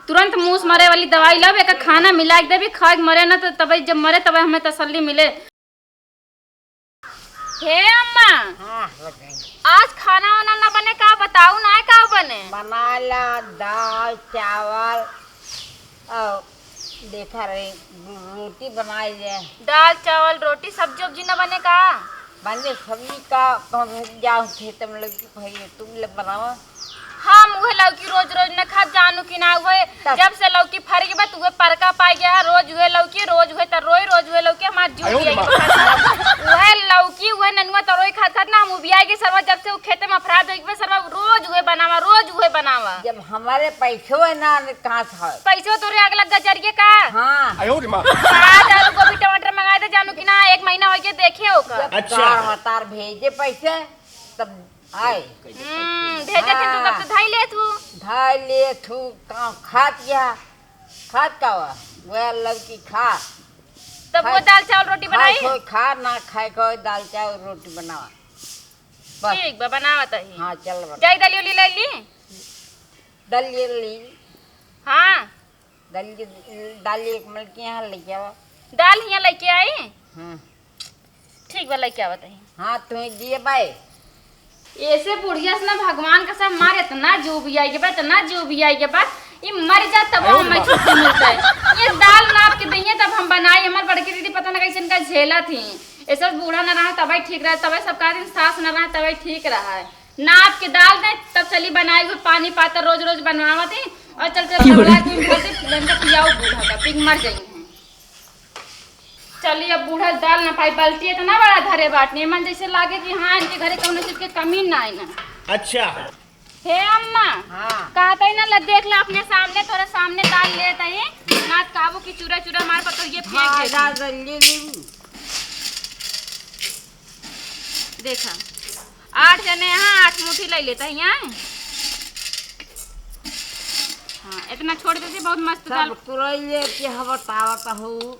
तुरंत मुंह मरे वाली दवाई लब, एक खाना मिला के देवी, खा के मरे ना तो तब जब मरे तब हमें तसल्ली मिले। हे अम्मा, हाँ बताइए। आज खाना वाना ना बने का बताऊ ना का बने? बना ला दाल चावल और देखा रही रोटी बनाई जाए। दाल चावल रोटी सब्जी उब्जी ना बने का? बने सब्जी का जाओ खेत में लगी भाई तुम लोग बनाओ। हम उहे लौकी रोज रोज न खा जानू कि ना उहे जब से लौकी फर गई बा उहे परका पाई गया रोज उहे लौकी रोज उहे तरोई रोज उहे लौकी हमार जूठी आई उहे लौकी उहे ननुआ तरोई खात खात ना हम उबिया के सरवा जब से वो खेते में अफराद होई बा सरवा रोज उहे बनावा। जब हमारे पैसों है ना कहाँ से है? पैसो तोरे अगला गजरिए का। हाँ आलू गोभी टमाटर मंगाए थे जानू कि ना 1 महीना हो गया देखे ओकर। अच्छा तार भेजे पैसे तब आए भेजे थे तू तब तो धाई ले थू खात गया खात का हुआ वह लड़की खा तब वो दाल चावल रोटी बनाई कोई खा ना खाए कोई दाल चावल रोटी बनावा बस। ठीक बा बनावत ही। हाँ चल जाई दलियो ले ली दलिए ली। हाँ दलिए एक मिल के यहाँ लेके आवा। दाल हिया लेके आई। हाँ ठीक बा लेके आवत ही। हाँ तुम्हें दिए भाई ऐसे बुढ़िया से ना भगवान का सब मारे इतना जो भी आई के बाद इतना जो भी आई के बाद ये मर जा तब हमें छुट्टी मिलता है। ये दाल नाप के दइए तब हम बनाई। हमार बड़की दीदी पता ना कैसे इनका झेला थी। ऐसा बूढ़ा ना रहा तब ठीक रहा तब सबका दिन सास ना रहा तब ठीक रहा है। नाप के दाल दे तब चली बनाई हुई पानी पातर रोज रोज बनवावा थी और चल पियाओ बूढ़ा का पिग मर जाएंगे। चलिए अब बूढ़ा दाल ना पाई बल्टी है तो ना बड़ा धरे बाटने मन जैसे लागे कि हाँ इनके घरे कौन चीज के कमी ना है ना। अच्छा हे अम्मा हाँ कहता ही ना देख ला अपने सामने तोरे सामने दाल लेता है ना काबू की चूरा चूरा मार पर तो ये फेंक देती। हाँ दलिए देखा 8 जने यहाँ 8 मुट्ठी ले लेता है यहाँ। हाँ इतना छोड़ देती बहुत मस्त दाल। सब तुरैले के बतावत हो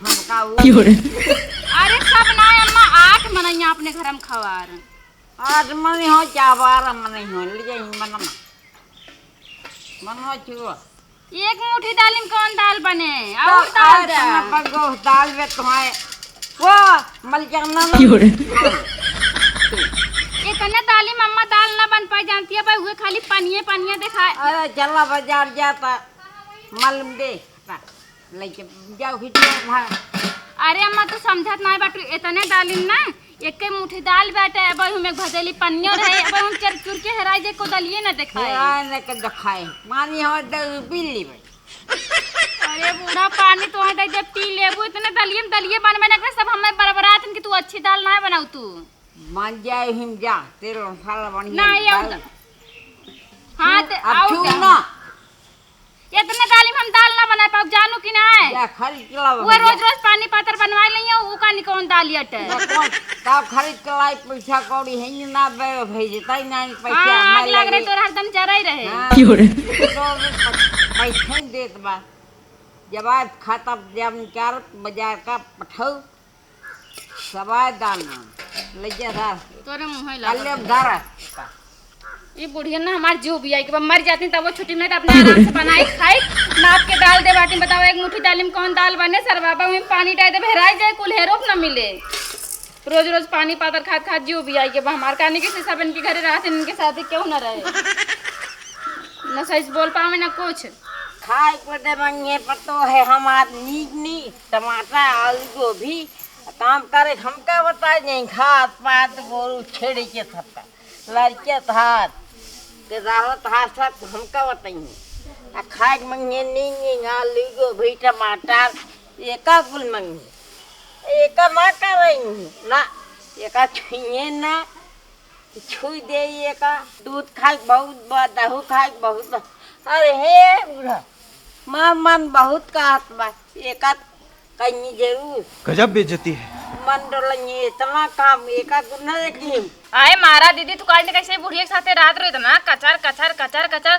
हमका अरे सब ना अम्मा 8 मनैया अपने घर में खवार। आज मनी हो चावार मनी हो ले जाई मनो चुआ एक मुट्ठी दाल में कौन दाल बने और दाल दे बगो दाल में तुम्हारे वो मल जाना इतने दाली में अम्मा दाल ना बन पाई जानती है भाई हुए खाली पानिये पानिये दिखाए। अरे चला बाजार जाता मालूम दे लेके जाओ खिचड़ा। अरे अम्मा तू समझत ना बाटू इतने दाली ना एक मुट्ठी दाल बैठे अब हमें भजली पन्नियों रहे अब हम चर चुर के हराई जे को दलिए ना दिखाए ना के दिखाए मानी हो दे पी ली भाई। अरे बूढ़ा पानी तो है जब पी लेबू इतने दलिए बनवे ना सब हमें बरबरात कि तू अच्छी दाल ना बनाऊ तू मान जाए हिम जा तेरे मसाला बढ़िया ना ये हां ते अब ना इतने दाली में हम दाल ना बना पाऊ जानू कि ना है या खरीद के ला वो रोज रोज पानी पातर बनवा लियो वो का नि कौन दाल यटे तब खरीद के लाई पैसा कौड़ी है ना बे भेजता ही नहीं पैसा आग लग रहे तोर हरदम जराई रहे पैसा देत बा जब आज खाता जब निकाल बाजार का पठाऊ सवाय दाना ले जा तोरे मुंह कल्ले धारा ये बुढ़िया ना हमार जीव भी आई कि मर जाती तब वो छुट्टी में तो अपने आराम से बनाई खाई नाप के डाल दे बाटी बताओ एक मुट्ठी दाल में कौन दाल बने सर बाबा में पानी डाल दे भराई जाए कुल हेरोप ना मिले रोज रोज पानी पातर खाद खाद जीव भी आई कि हमार कहने के सब इनके घरे रहते इनके साथ क्यों ना रहे ना सही बोल पावे ना कुछ खाए पड़े मंगे पतो है हमार नी टमाटर आलू गोभी काम करे हमका बता नहीं खात पात गोरू छेड़ी के थप्पा लड़के हाथ ते राहत हाथ सब हमका बताइए आ खाए मंगे नी आलू गोभी टमाटर एका कुल मंगे एका ना करेंगे ना एका छुए ना छुई दे एका दूध खाए बहुत दहू खाए बहुत अरे हे बूढ़ा मन बहुत कहत बा एका कहीं जरूर गजब बेइज्जती है मंडल इतना काम एका गुना देखी आए मारा दीदी तू काटने कैसे बुढ़िया के साथे रात रो इतना कचर कचर कचर कचर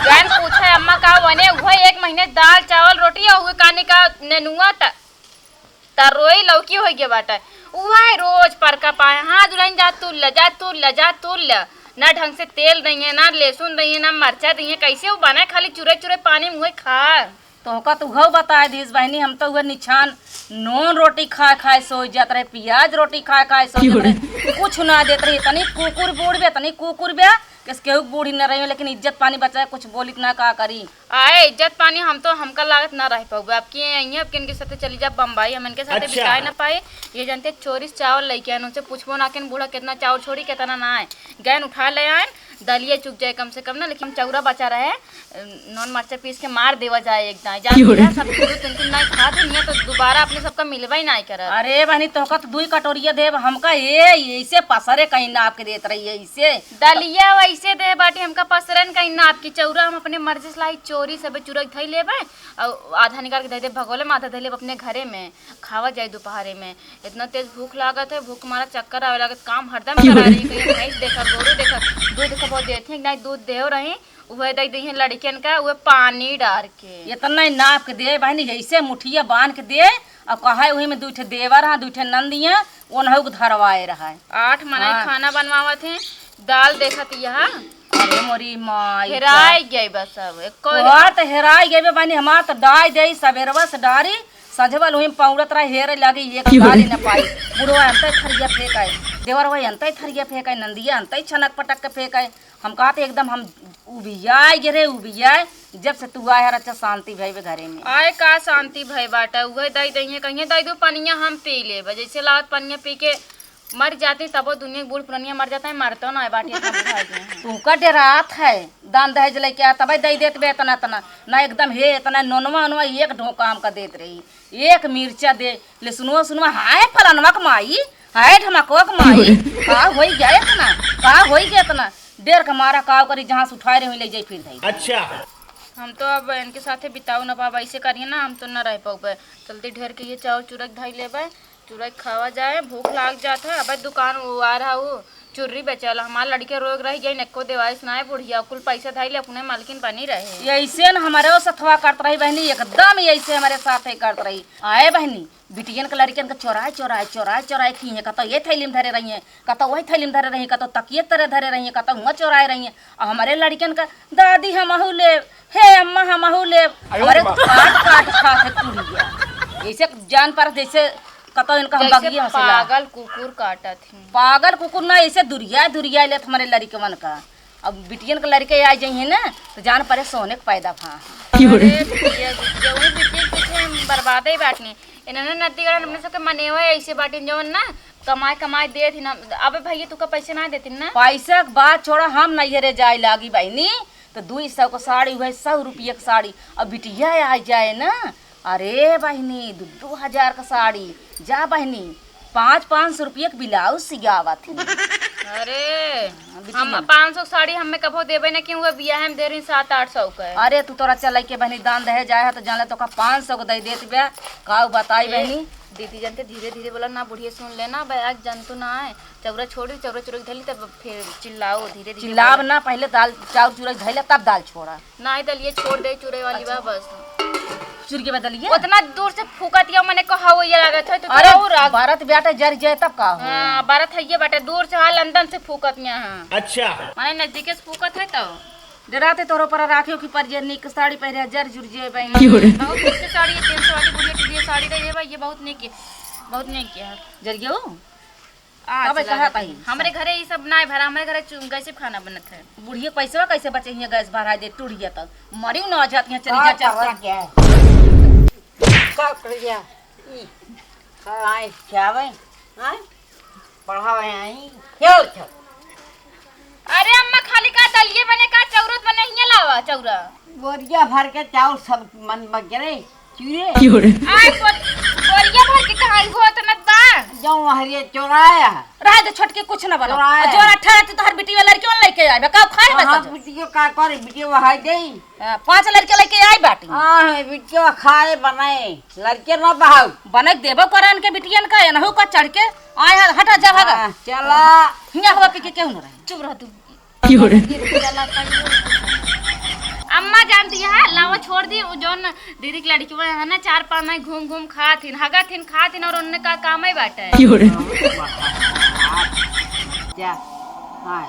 जान पूछे अम्मा का बने हुए 1 महीने दाल चावल रोटी और हुए कानी का नेनुआ तरोई लौकी हो गया बाटा उहा रोज पर का पाए हां दुल्हन जा तू ले ना ढंग से तेल दइए, ना लहसुन दइए, ना मरचा दइए, कैसे वो बना खाली चुरे चुरे पानी मुँह खा। तोहका तू घव बता दीस बहनी, हम तो हुए निछान नॉन रोटी खाए खाए सो जात रहे, प्याज रोटी खाए खाए सो जात रहे, कुछ ना देत रही, तनी कुकुर बूढ़ बे, तनी कुकुर बे किस केहू बूढ़ी न रही, लेकिन इज्जत पानी बचाए कुछ बोली ना का करी। आए इज्जत पानी हम तो हमका लागत ना रह पाऊगे, अब की अब किन के साथे चली जा बम्बई, हम इनके साथे बिताए ना पाए। ये जानते चोरी चावल लेके आए, उनसे पूछबो ना कि बूढ़ा कितना चावल छोड़ी कितना ना आए, गैन उठा ले आए, दलिए चुक जाए कम से कम ना, लेकिन चौरा बचा रहे नॉन मरचा पीस के मार देवा जाए एकदम सब नहीं खा नहीं तो दोबारा अपने सबका मिलवा ही नहीं कर। अरे बहनी तोहका तो 2 कटोरिया देव, हमका ये ऐसे पसरे कहीं नाप के देत रही है, ऐसे दलिया वैसे दे बाटी हमका पसरन कहीं नाप की चौरा हम अपने मर्जी से लाई चोरी सब चूरा धई लेबे और आधा निकाल के दे दे भगोले में, आधा धई लेब अपने घरे में खावा जाए दोपहरे में। इतना तेज भूख लागत है, भूख मारा चक्कर आवे लागत, काम हरदम करा रही, कहीं भैंस देखा गोरू देखा, दूध बहुत देते हैं, नहीं दूध देव रही वह दे दी लड़कियन का वह पानी डाल के इतना ही नाप के दे बहनी, ऐसे मुठिया बांध के दे और कहा वही में 2 ठे देवर रहा, 2 ठे नंदिया ओनहु के धरवाए रहा। 8 मनाई खाना बनवावत है, दाल देखत यहाँ अरे मोरी माई हेराई गई बस अब तोहार तो हेराई गई बहनी, हमार तो डाई दे सवेरवा से डारी सजवल हुई पौड़त रहा, हेरे लगी एक डाली न पाई, बुढ़वा अंत थरिया फेंकाए, देवर वही अंत थरिया फेंकाए, नंदिया अंत छनक पटक के फेंकाए। हम कहते एकदम हम उबियाए गिरे उबियाए, जब से तू आए अच्छा शांति भई घरे में। आए का शांति भई बाटा, वह दई दही कहीं दई दो पनिया हम पी ले, जैसे लागत पनिया पी के मर जाती तब दुनिया बूढ़ पुरानिया मर जाता है, मरता ना है बाटी तू का डेरात है दान दहेज लेके आ तब दे देत बे इतना तना ना, एकदम हे इतना नोनवा उनवा एक ढोका हमका देत रही, एक मिर्चा दे ले सुनवा सुनवा हाय फलानवा के माई, हाय ढमकवा के माई, का होई गया इतना, का होई गया इतना देर का मारा काव करी जहाँ से उठाए रही ले जाई फिर दई। अच्छा हम तो अब इनके साथे बिताऊ ना पाबा, ऐसे करिए ना हम तो ना रह पाऊबे, जल्दी ढेर के ये चावल चूरक धाई लेबे, चूरक खावा जाए, भूख लाग जाता है। अब दुकान वो आ रहा वो चुर्री बेचल, हमारे लड़के रोग रही गई नको देवाइस ना है, बुढ़िया कुल पैसा धाई ले अपने मालकिन बनी रहे। ऐसे न हमारे वो सथवा करत रही बहनी, एकदम ऐसे हमारे साथ ही करत रही। आए बहनी बिटियन के लड़कियन के चोराए चोराए चोराए चोराए की है, कतो ये थैली में धरे रही है, कतो वही थैली में धरे रही है, कतो तकिए तरह धरे रही है, कतो हुआ चोराए रही है। और हमारे लड़कियन का दादी हमहू ले, हे अम्मा हमहू ले, हमारे काट काट खाते टूट ऐसे जान पर जैसे कतो इनका हम बगिया पागल कुकुर काटा थी, पागल कुकुर ना ऐसे दुरिया दुरिया ले हमारे लड़कवन का। अब बिटियन के लड़के आ जाइए ना तो जान परे सोने के पैदा भा बर्बादे बाटनी इन्होंने नदी गढ़ अपने सबके मने हुए ऐसे बाटी जो ना कमाए कमाए दे थी ना। अब भैया तू का पैसे ना देती ना, पैसा के बात छोड़ा, हम नहीं रे जाए लागी बहनी तो 200 का साड़ी हुए 100 रुपये की साड़ी, अब बिटिया आ जाए ना अरे बहनी 2-2 हजार का साड़ी, जा बहनी 500-500 रुपये के ब्लाउज सियावा थी। अरे हम 500 साड़ी हमें कभो देवे ना कि वो बियाह हम दे रही 700-800 का। अरे तू तोरा चल के बहनी दान दहे जाए तो जान ले तो का 500 को दे देती बे का बताई बहनी। दीदी जानते धीरे धीरे बोला ना, बुढ़िया सुन लेना बैग जंतु ना है, चौरा छोड़ी चौरा चुरक धैली तब फिर चिल्लाओ धीरे धीरे चिल्लाव ना, पहले दाल चाउर चूरक धैले तब दाल छोड़ा ना ही दलिए छोड़ दे चूरे वाली बा बस चुरके बदलिए उतना दूर से फूका दिया मैंने कहा वो ये लगा था तो अरे भारत बेटा जर जाए तब का हो। हां भारत है ये बेटा दूर से हां लंदन से फूकत यहां। अच्छा माने नजदीक से फूकत है तो डराते तोरो पर राखियो की पर जे निक साड़ी पहरे जर जुर जे बहन बहुत निक साड़ी है 300 वाली बुढ़िया साड़ी रही है, ये बहुत निक है, बहुत निक है जरियो तब कहा कहीं हमारे घरे ये सब ना भरा, हमारे घरे गैस खाना बनत है। बुढ़िया पैसा कैसे बचे हिया गैस भरा दे टूटिया तक मरी न जात हिया चली जा चल का कर गया ई हाय क्या भाई हाय पढ़ावे आई क्यों छ। अरे अम्मा खाली का दलिए बने का चौरत बने हिया लावा चौरा बोरिया भर के चावल सब मन बगरे चूरे आय बोरिया भर के कहां हो त नत बा जो हरिये चोराया रह दे छोटके कुछ न बना जो 18 तो हर बेटी वाला लड़की वाला लेके आए का खाए बस हां बिटियो का करे बिटियो हाय देई 5 लड़के लेके आई बाटी हां बिटियो खाए बनाए लड़के न बहाऊ बनक देबो करन के बिटियन का एनहु का चढ़ के आए हटा जा भागा चला हिया हवा के केहू न रहे चुप रह तू क्यों रे अम्मा जानती है लावा छोड़ दी वो जोन दीदी की लड़की है ना 4-5 में घूम घूम खातिन हगा थिन खातिन और उनने का काम ही बाटा है क्या हाय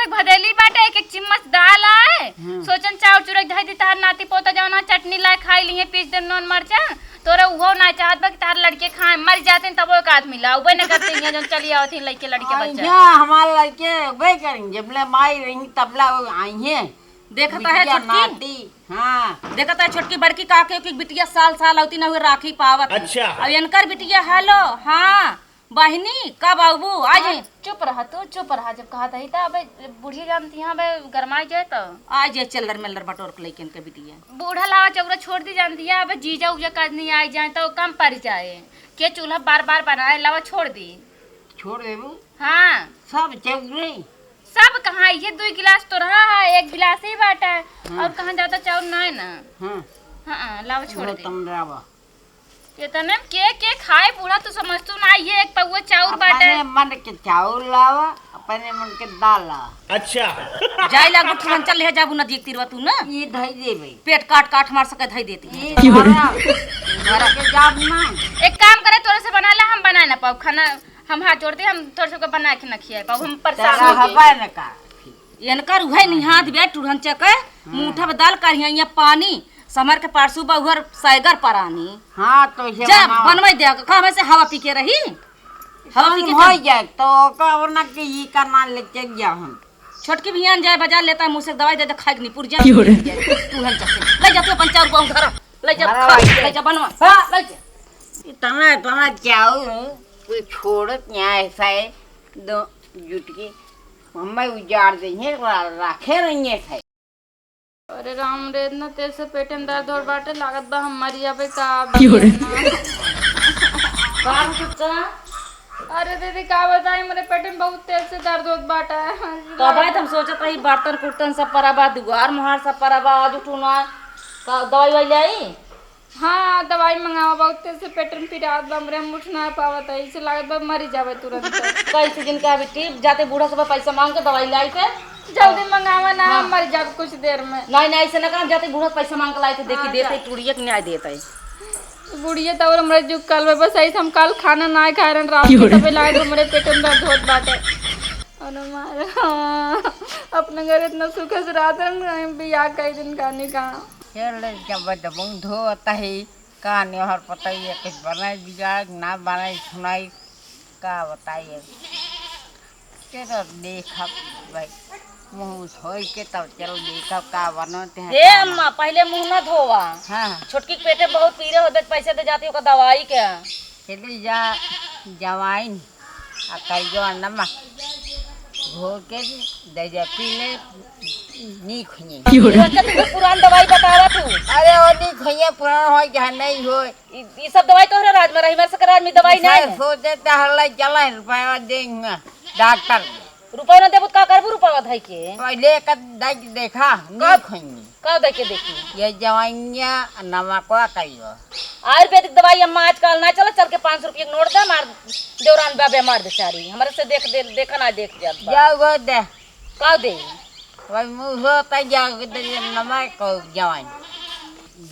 एक भदेली बाटे एक चम्मच दाल आए सोचन चाउर चुरक धई दी तार नाती पोता जौना चटनी लाए खाई लिए पीस दे नॉन मरचा तोरा उहो ना चाहत बा कि तार लड़के खाए मर जाते तब एक आदमी ला उबे न करते हैं जो चली आवत लड़के लड़के बच्चा या हमारे लड़के वे करेंगे जबले माई रही तबला आई है देखता है नाती हाँ देखता है छोटकी बड़की काके की बिटिया साल साल होती ना हुए राखी पावत। अच्छा। अब इनकर बिटिया हेलो हाँ बहनी कब आबू आ जाए। चुप रहा तू चुप रहा जब कहा था अबे बुढ़ी जानती है अबे गरमाई जाए तो आ जाए चल्लर मेल्लर बटोर के लेके इनके बिटिया बूढ़ा लावा चौरा छोड़ दी जानती है अबे जीजा उजा काज नहीं आई जाए तो कम पड़ जाए के चूल्हा बार बार बनाए लावा छोड़ दी छोड़ देबू हाँ सब चौरे सब कहाँ ये 2 गिलास तो रहा है 1 गिलास ही बाटा है और कहाँ जाता चाउर ना है ना हाँ हाँ लावा छोड़ दे तमरावा ये तने के खाए पूरा तू समझ तू ना ये एक पौवा चाउर बाटा अपने है मन के चावल लावा अपने मन के दाल लावा अच्छा। जाई लागू ठुरन चल ले जाबू नदी तिरवा तू ना ये धई देबे पेट काट काट मार सके धई देती है। ये घर के जाब ना एक काम करे तोरे से बना ला हम बना ना पाओ खाना हम हाथ जोड़ते हम तोरे सबको बना के न खियाए पाओ हम परेशान तेरा हो गए हवा न का इनकर उहे नहीं हाथ बे टुरन चके मुठा में दाल करिया यहाँ पानी समर के पारसू बहुर साइगर परानी हाँ तो ये जा बनवाई दे का में से हवा पी के रही हवा पी के हो जाए तो कहना कि ये करना ले चल जा हम छोटकी बियान जाए बाजार लेता है मुंह से दवाई दे दे खाए नहीं पुरजा टुरन चके ले जा तू अपन चाउर गांव घर ले जा खा, ले जा बनवा ले जा इतना इतना चावल कोई छोड़त यहाँ ऐसा है दो जुट के हमें उजाड़ देंगे रखे रहेंगे थे अरे राम रे इतना तेज से पेट में दर्द और बाटे लागत बा हम मर जाबे का बाहर चुपचा अरे दीदी का बताई मेरे पेट में बहुत तेज से दर्द होत बाटा है तो भाई तुम सोचत रही बर्तन कुर्तन सब पराबा दुआर मुहार सब पराबा आज उठूना का दवाई वाई लाई हाँ दवाई मंगावा बहुत तेज से पेट में पीड़ा बा हमरे हम उठ ना पावत है इसे लागत बा मर जाबे तुरंत कई सीजन का अभी टिप जाते बूढ़ा सब पैसा मांग के दवाई लाई थे जल्दी मंगावा ना हम मर जाब कुछ देर में नहीं नहीं ऐसे ना करना जाते बूढ़ा पैसा मांग के लाई थे देखी देते टूड़िए के न्याय देते बुढ़िया तब हमरे जो कल में बस ऐसे हम कल खाना ना खाए रहन रात के तबे लागत हमरे पेट में दर्द होत बाटे और हमारा अपने घर इतना सुख से रात में बियाह कई दिन का निकाह चल जब दबंग धो आता है का हर पता ही है कुछ बनाए बिगाड़ ना बनाए सुनाई का बताइए चलो देखा भाई मुँह धो के तब चलो देखा का बनाते हैं ए अम्मा पहले मुंह ना धोवा हाँ छोटकी के पेटे बहुत पीरे होते पैसे दे जाती हो दवाई के चली जा जवाइन आ करियो नमक घो के दे जा पी ले नी खुनी पुरान दवाई बतावा तू अरे वो नी खुनिया पुराना हो क्या नहीं हो ये सब दवाई तोहरे राज में रही मेरे से राज में दवाई नहीं है। सोचे हल्ला चला रुपया देंगे डॉक्टर रुपया ना देबू का करबू रुपया धई के पहले का देखा नी खुनी का दे के देखी ये जवाइया नमकवा कहियो आयुर्वेदिक दवाई अम्मा आजकल ना चला चल के 500 रुपये नोट दे मार देवरान बाबे मार बेचारी हमारे से देखा ना देख जात जा वो दे का दे वही मुँह होता जा नमक को जवाइन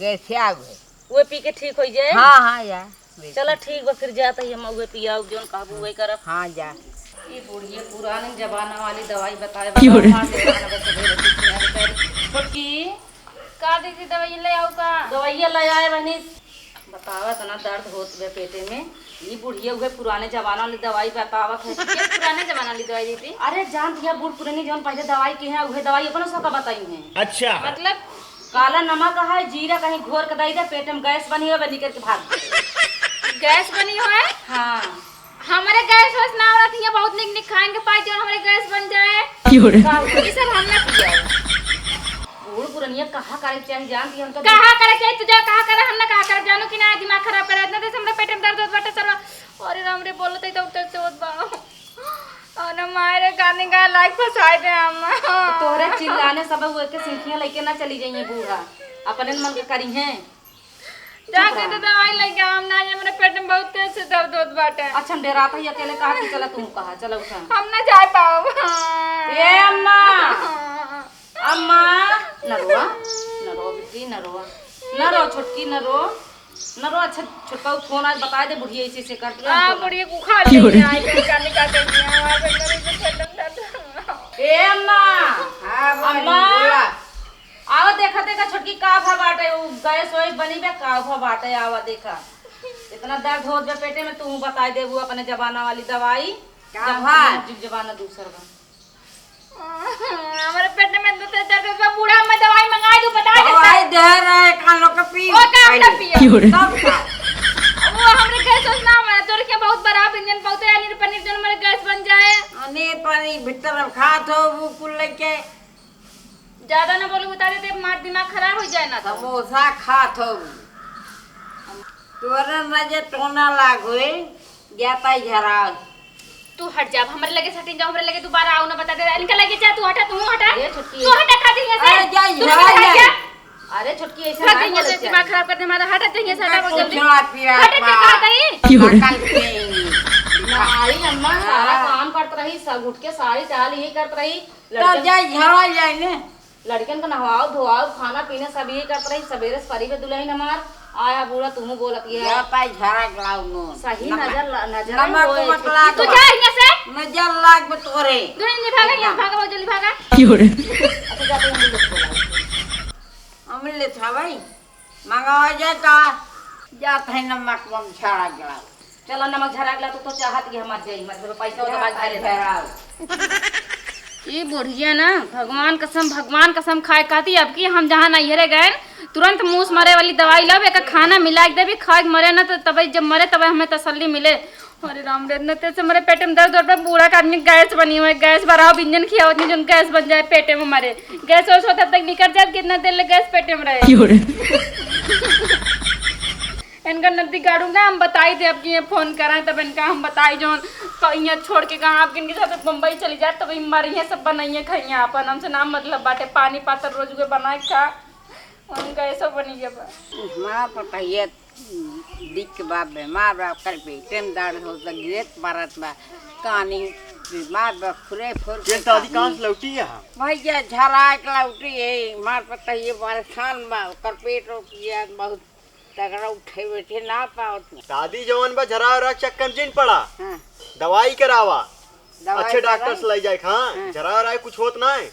गैसे आ गए वो पी के ठीक हो जाए। हाँ हाँ यार चलो ठीक बा फिर जाता ही हम उहे पिया जोन कहबू वही करब। हाँ जा ये बुढ़िया पुराने जमाना वाली दवाई बताए छोटकी का दीदी दवाई ले आओ का दवाइया ले आए बहनी बतावा तना दर्द होत बे पेटे में ये बुढ़िया उहे पुराने जमाना वाली दवाई बतावत है ये पुराने जमाना वाली दवाई दीदी अरे जान दिया बूढ़ पुरानी जौन पहले दवाई के हैं उहे दवाई अपना सबका बताई है। अच्छा। मतलब काला नमक है जीरा कहीं घोर के दई दे पेट में गैस बनी हो निकल के भाग गैस बनी हो है हाँ हमारे गैस वैस ना आवत है बहुत निक निक खाएंगे पाई जो हमारे गैस बन जाए ये सब हम ना पिया बूढ़ पुरानिया कहा करे चाहिए जानती हम तो कहा करे चाहिए तुझे कहा करे हम ना कहा करे जानो कि ना दिमाग खराब करे इतना देर हमरा पेट में दर्द होत बाटे सरवा अरे राम रे बोलते तो उठते से होत बा और हमारे गाने का लाइक फसाए दे हम तोरे चिल्लाने सब वो के सिंखियां लेके ना चली जाइए बूढ़ा अपने मन के करी हैं जाके तो दवाई लेके हम ना ये मेरे पेट में बहुत तेज से दर्द होत बाटे अच्छा हम डराता ही अकेले कहा कि चला तुम कहा चलो उठा हम ना जा पाओ ए अम्मा अम्मा नरोआ नरो बेटी नरो छोटकी नरो अच्छा छोटका फोन आज बता दे बुढ़िया इसी से कर दिया हां बुढ़िया को खा ले आई जाने का कर दिया ए अम्मा हाँ बहनी अम्मा बोला। आवा देखा देखा छोटकी का भा बाटे उ गैस वैस बनी बे का भा बाटे आवा देखा इतना दर्द हो बे पेटे में तू बता देबू अपने जबाना वाली दवाई का भात? जबाना दूसर बा हमारे पेट में दर्द है बूढ़ा मैं दवाई मंगा दूं बता दे दवाई दे रहे कानों का पी ओ काम ना पियो तब खा। वो हमरे गैस ना मैं तोर के बहुत बड़ा व्यंजन बहुते आनी पनीर जन मेरे गैस बन जाए अने पानी भीतर खात हो वो कुल लेके ज्यादा ना बोलू बता देते मार दिमाग खराब हो जाए ना तो समोसा खात हो तोरे नजे टोना लागोए जाता झरा तू हट जा हमरे लगे सटिन जा हमरे लगे दोबारा आओ ना बता दे इनका लगे जा तू हटा ये छुट्टी तू हटा खा दे यहां से अरे जा तू झरा हट जा जा अरे छोटकी ऐसे खा ना दे यहां से बोले दिमाग खराब कर दे हमारा हटा दे यहां से हटा बहुत जल्दी कुछवा पिया हट के कहा गई कल पेंगी नारी अम्मा सारा काम करत रही सब उठ के सारी चाल यही करत रही तब जा झरा जाए ने लड़कन का नहवाओ धोआओ खाना पीना सब यही करत रही सवेरे सफरी पे दुल्हन हमार आया बूढ़ा तुम बोलत ये जाता झरा गलाव नो सही नजर नजर नमक होए। मत लाग तू जा यहां से नजर लाग बे तोरे दुनिया नहीं भागा यहां भागा बहुत जल्दी भागा अच्छा जाते हैं हम लोग को। अमले था भाई मंगावा जाता जात है नमक बम झरा गलाव चलो नमक झरा गला तो चाहत कि हमार जाई मतलब पैसा हो तो बात घरे झरा ये बुढ़िया ना भगवान कसम खाए कहती अब की हम जहाँ नैहरे गए तुरंत मुंह से मरे वाली दवाई लब एक खाना मिला के देवी खा के मरे ना तो तब जब मरे तब हमें तसल्ली मिले अरे राम रे इतने तेज से मेरे पेट में दर्द होता बूढ़ा का आदमी गैस बनी हुई है गैस भराओ व्यंजन खिया होती जो गैस बन जाए पेटे में मरे गैस और तब तक निकल जाए कितना देर ले गैस पेटे में रहे इनका नदी गाड़ूंगा हम बताई दे अब कि ये फोन करा तब इनका हम बताई जो यहाँ छोड़ के कहा आप इनके साथ मुंबई चली जाए तब मरिए सब बनाइए खाइए अपन हमसे नाम मतलब बाटे पानी पातर रोज के बनाए खा उनका ऐसा बनी गया माँ पता ये दिख बाप बे माँ बाप कर पे टेम दाड़ हो तो गिरत मारत बा कहानी माँ बाप फुरे फुर ये दादी कहाँ से लौटी है भैया झरा के लौटी है मार पता ये परेशान बा कर पेट रोकिया बहुत तगड़ा उठे बैठे ना पाओ दादी जवन बा झरा रहा चक्कर जिन पड़ा हाँ दवाई करावा दवाई अच्छे डॉक्टर कराई? से ले जाए हाँ हाँ। झरा रहा कुछ होत ना है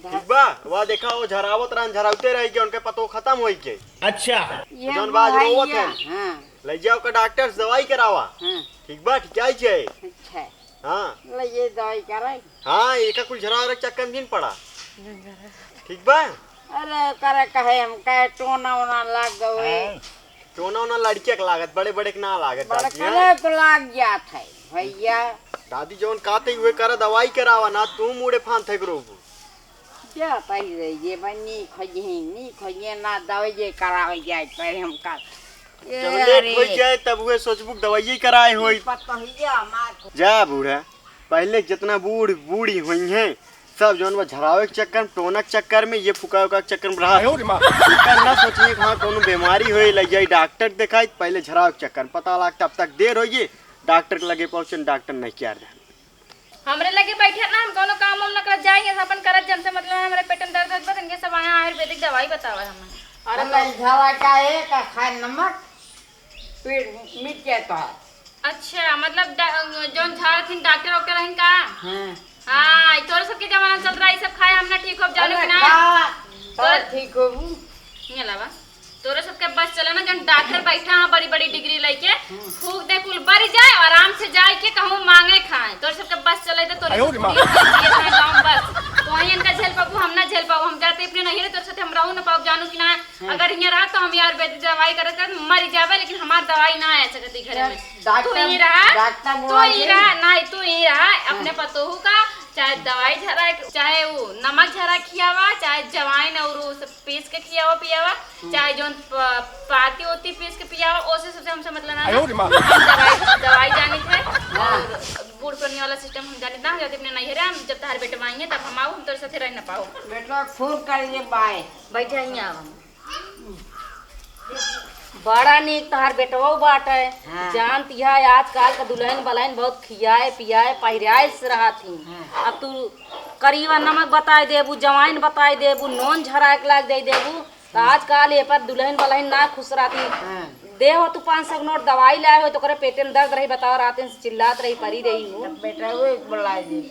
ठीक बा वह देखा वो झरावत रहा झरावते रही के उनके पतो खत्म हो के ये जौन बाज रोवत भैया, है। हाँ ले जाओ का डॉक्टर से दवाई करावा हाँ ठीक बा ठीक आई छे अच्छा हाँ ले ये दवाई कराई हाँ एक कुल झरा रहा चक्कर जिन पड़ा ठीक बा अरे करे कहे हम कहे टोना वोना लाग गए टोना ओना लड़के के लागत बड़े बड़े के ना लागत बड़ा दादी करे हाँ? तो लाग जात है भैया दादी जवन कहते हुए कर दवाई करावा ना तू मुड़े फान थे रोबू क्या पाई रही ये बनी खोजे ना दवाई जे करावे जाए पहले हम का जब लेट हो जाए तब हुए सोचबू दवाई कराए होई पता ही जा मार जा बूढ़ा पहले जितना बूढ़ी हुई हैं सब जौन बा झरावे के चक्कर में टोनक चक्कर में ये फुका उका के चक्कर में रहा चक्कर ना सोचिए कि हाँ कोनो बीमारी होई लग जाई डॉक्टर दिखाई पहले झरावे के चक्कर में पता लगता अब तक देर होई डॉक्टर के लगे पहुंचे डॉक्टर नहीं किया हमरे लगे बैठे ना हम कोनो काम हम न कर जाएंगे अपन करत जन से मतलब हमारे पेट में दर्द होत इनके सब आया आयुर्वेदिक दवाई बतावा हमें अरे मैं झला का एक खाए नमक पेट मिट जाता अच्छा मतलब जोन झाड़ थी डॉक्टर वॉक्टर रहन का हाँ हाँ तोरे सबके जमाना चल रहा है ये सब खाए हमने ठीक हो जाने अरे कि ना खा तो ठीक हो ये अलावा तोरे सबके बस चले ना जन डॉक्टर बैठा है बड़ी बड़ी डिग्री लेके फूक दे कुल बड़ी जाए आराम से जाए के कहूँ मांगे खाए तोरे सबके बस चले तो तोरे गाँव बस तो वही इनका झेल पाबू हम ना झेल पाबू हम जाते अपने नहीं तोरे साथे हम रहू ना पाऊ जानू कि ना अगर यहाँ रहा तो हम यार आयुर्वेदिक दवाई करे कर मर जावे लेकिन हमार दवाई ना आ सकती घरे में तू ही रहा तू ही रहा नहीं तू ही रहा अपने पतोहू का चाहे दवाई झरा चाहे वो नमक झरा खियावा चाहे जवाइन और वो सब पीस के खियावा पियावा चाहे जो पाती होती पीस के पियावा ओसे सबसे हमसे मतलब ना हम दवाई जानी थे और बूढ़ करने वाला सिस्टम हम जाने ना जाते अपने नहीं हम जब तार बेटे आएंगे तब हम आओ हम तेरे साथ रह ना पाओ बेटा फोन कर ये बाय बैठे ही आव बड़ा नीक तहार बेटवा बाटे हाँ। जानती है आजकल का दुल्हन बलहन बहुत खियाए पियाए पहिराए से रहा थी अब तू करीबा नमक बताए देबू जवाइन बताए देबू नोन झरा के लाग दे देबू तो आजकल ये पर दुल्हन बलहन ना खुश रहती दे हो तू 500 नोट दवाई लाए हो तो करे पेटे में दर्द रही बताओ रात से चिल्लात रही परी रही हो बेटा वो एक बुला दे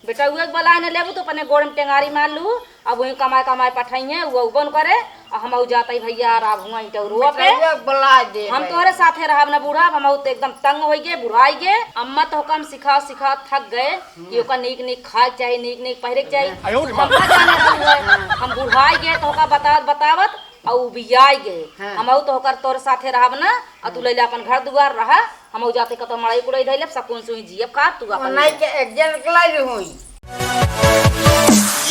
बेटा उहे बला ने लेबू तो अपने गोड़ में टेंगारी मार लू अब वही कमाए कमाए पठाइए वो उबन करे और हम जाते भैया राब हुआ टौरुआ पे बुला दे हम तोहरे साथे रहब ना बूढ़ा हम तो एकदम तंग हो गए बुढ़ाई गए अम्मा तो हम सिखा सिखा थक गए कि ओका नीक नीक खाए चाहिए नीक नीक पहिरे के चाहिए हम का जाने रहुए हम बुढ़ाई गए तो ओका बतावत और बियाई गए हम तो होकर तोरे साथे रहब ना और तू ले अपन घर दुआर रहा हम जाते कतो मड़ाई कुड़ाई धइले सकून सुई जियब का तू अपन नहीं के एक जन कलाई हुई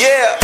Yeah.